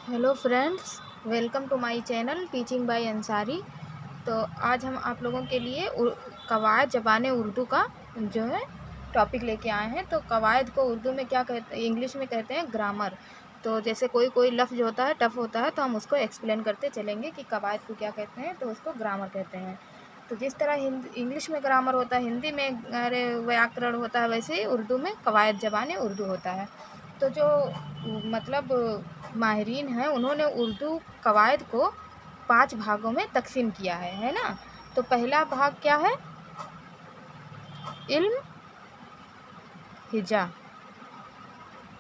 Hello friends, welcome to my channel teaching by Ansari. तो आज हम आप लोगों के लिए कवायद ज़बान उर्दू का जो है टॉपिक लेके आए हैं। तो कवायद को उर्दू में क्या कहते हैं, इंग्लिश में कहते हैं ग्रामर। तो जैसे कोई कोई लफ्ज़ होता है टफ़ होता है तो हम उसको एक्सप्लेन करते चलेंगे कि कवायद को क्या कहते हैं, तो उसको ग्रामर कहते हैं। तो जिस तरह इंग्लिश में ग्रामर होता है, हिंदी में व्याकरण होता है, वैसे ही उर्दू में कवायद ज़बान उर्दू होता है। तो जो मतलब माहिरीन हैं उन्होंने उर्दू कवायद को 5 भागों में तकसीम किया है ना। तो पहला भाग क्या है, इल्म हिजा।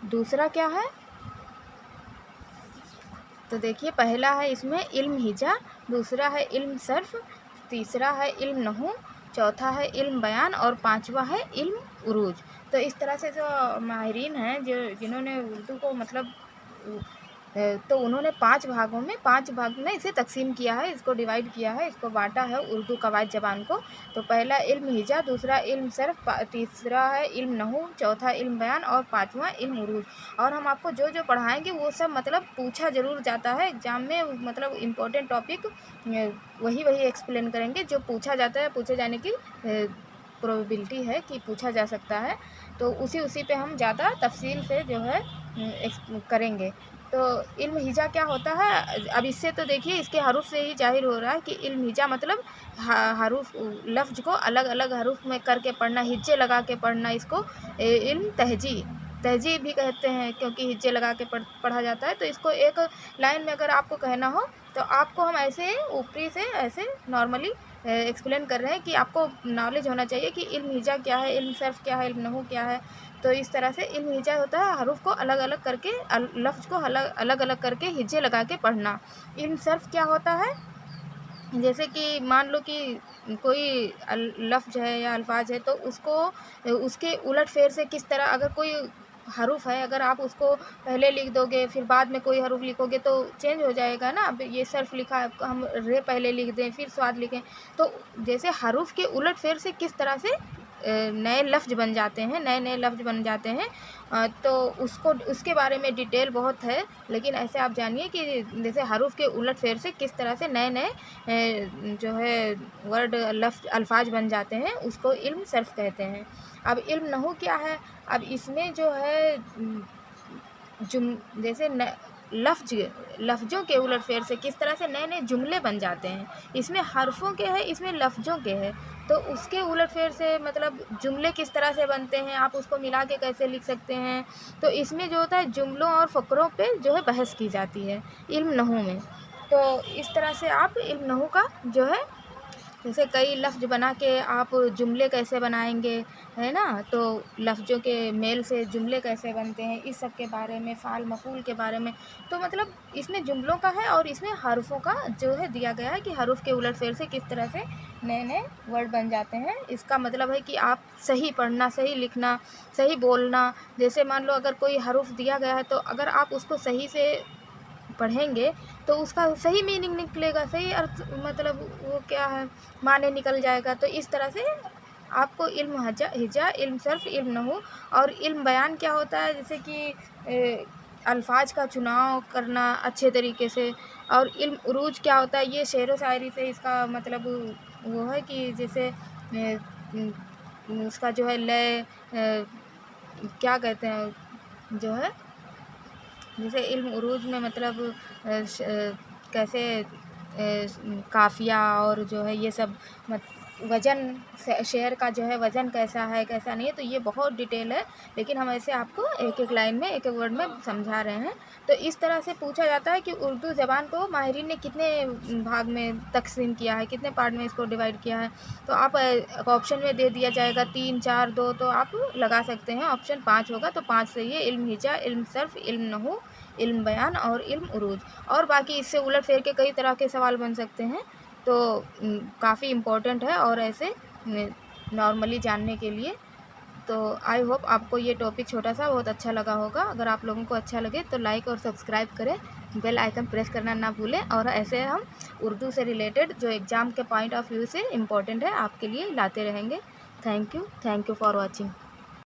दूसरा क्या है, तो देखिए पहला है इसमें इल्म हिजा, दूसरा है इल्म सर्फ, तीसरा है इल्म नहू, चौथा है इल्म बयान और पांचवा है इल्म उरूज। तो इस तरह से जो माहिरीन हैं जिन्होंने उर्दू को मतलब तो उन्होंने 5 भाग में इसे तकसीम किया है, इसको डिवाइड किया है, इसको बांटा है उर्दू कवायद ज़बान को। तो पहला इल्म हिजा, दूसरा इल्म सर्फ, तीसरा है इल्म नहू, चौथा इल्म बयान और पाँचवा इल्म उरूज। और हम आपको जो जो पढ़ाएंगे वो सब मतलब पूछा ज़रूर जाता है एग्ज़ाम में, मतलब इम्पोर्टेंट टॉपिक वही एक्सप्लेन करेंगे जो पूछा जाता है, पूछे जाने की प्रोबेबिलिटी है कि पूछा जा सकता है। तो उसी पे हम ज़्यादा तफसील से जो है करेंगे। तो इल्म हिजा क्या होता है, अब इससे तो देखिए इसके हरूफ से ही जाहिर हो रहा है कि इल्म हिजा मतलब हरूफ लफ्ज़ को अलग अलग हरूफ में करके पढ़ना, हिज्जे लगा के पढ़ना। इसको इल्म तहजीब भी कहते हैं क्योंकि हिज्जे लगा के पढ़ा जाता है। तो इसको एक लाइन में अगर आपको कहना हो तो आपको हम ऐसे ऊपरी से ऐसे नॉर्मली एक्सप्लेन कर रहे हैं कि आपको नॉलेज होना चाहिए कि इल्म हिजा क्या है, इल्म सर्फ क्या है, इल्म नहू क्या है। तो इस तरह से इल्म हिजा होता है हरूफ को अलग अलग करके, लफ्ज़ को अलग अलग करके हिज्जे लगा के पढ़ना। इल्म सर्फ क्या होता है, जैसे कि मान लो कि कोई लफ्ज़ है या अल्फाज है तो उसको उसके उलट फेर से किस तरह, अगर कोई हरूफ है अगर आप उसको पहले लिख दोगे फिर बाद में कोई हरूफ लिखोगे तो चेंज हो जाएगा ना। अब ये सर्फ लिखा है, हम रे पहले लिख दें फिर स्वाद लिखें, तो जैसे हरूफ के उलट फेर से किस तरह से नए लफ्ज़ बन जाते हैं, नए लफ्ज़ बन जाते हैं। तो उसके बारे में डिटेल बहुत है, लेकिन ऐसे आप जानिए कि जैसे हरूफ के उलट फेर से किस तरह से नए जो है वर्ड लफ्ज़ अल्फाज बन जाते हैं, उसको इल्म सर्फ कहते हैं। अब इल्म नहू क्या है, अब इसमें जो है जैसे लफ्ज़ों के उलट फेर से किस तरह से नए जुमले बन जाते हैं। इसमें हरफों के हैं, इसमें लफ्ज़ों के हैं, तो उसके उलट फेर से मतलब जुमले किस तरह से बनते हैं, आप उसको मिला के कैसे लिख सकते हैं। तो इसमें जो होता है जुमलों और फ़करों पे जो है बहस की जाती है इल्म नहू में। तो इस तरह से आप इल्म नहू का जो है जैसे कई लफ्ज़ बना के आप जुमले कैसे बनाएंगे, है ना। तो लफ्ज़ों के मेल से जुमले कैसे बनते हैं, इस सब के बारे में, फ़ाल मफ़ूल के बारे में। तो मतलब इसमें जुमलों का है और इसमें हरफ़ों का जो है दिया गया है कि हरूफ के उलट फेर से किस तरह से नए वर्ड बन जाते हैं। इसका मतलब है कि आप सही पढ़ना, सही लिखना, सही बोलना। जैसे मान लो अगर कोई हरूफ दिया गया है तो अगर आप उसको सही से पढ़ेंगे तो उसका सही मीनिंग निकलेगा, सही अर्थ, मतलब वो क्या है, माने निकल जाएगा। तो इस तरह से आपको इल्म हिजा, इल्म सर्फ, इल्म नहू और इल्म बयान क्या होता है, जैसे कि अल्फाज का चुनाव करना अच्छे तरीके से। और इल्म उरूज क्या होता है, ये शेर व शायरी से इसका मतलब वो है कि जैसे उसका जो है लय क्या कहते हैं जो है, जैसे इल्म उरूज में मतलब कैसे काफ़िया और जो है ये सब वज़न, शेर का जो है वज़न कैसा है कैसा नहीं है, तो ये बहुत डिटेल है, लेकिन हम ऐसे आपको एक एक लाइन में, एक एक वर्ड में समझा रहे हैं। तो इस तरह से पूछा जाता है कि उर्दू ज़बान को माहिरीन ने कितने भाग में तकसीम किया है, कितने पार्ट में इसको डिवाइड किया है। तो आप ऑप्शन में दे दिया जाएगा 3, 4, 2, तो आप लगा सकते हैं ऑप्शन 5 होगा, तो 5 सही है। इल्म हिजा, इल्म सर्फ, इल्म नहू, इल्म बयान और इल्म उरूज। और बाकी इससे उलट फेर के कई तरह के सवाल बन सकते हैं, तो काफ़ी इम्पोर्टेंट है और ऐसे नॉर्मली जानने के लिए। तो आई होप आपको ये टॉपिक छोटा सा बहुत अच्छा लगा होगा। अगर आप लोगों को अच्छा लगे तो लाइक और सब्सक्राइब करें, बेल आइकन प्रेस करना ना भूलें। और ऐसे हम उर्दू से रिलेटेड जो एग्ज़ाम के पॉइंट ऑफ व्यू से इम्पोर्टेंट है आपके लिए लाते रहेंगे। Thank you for watching.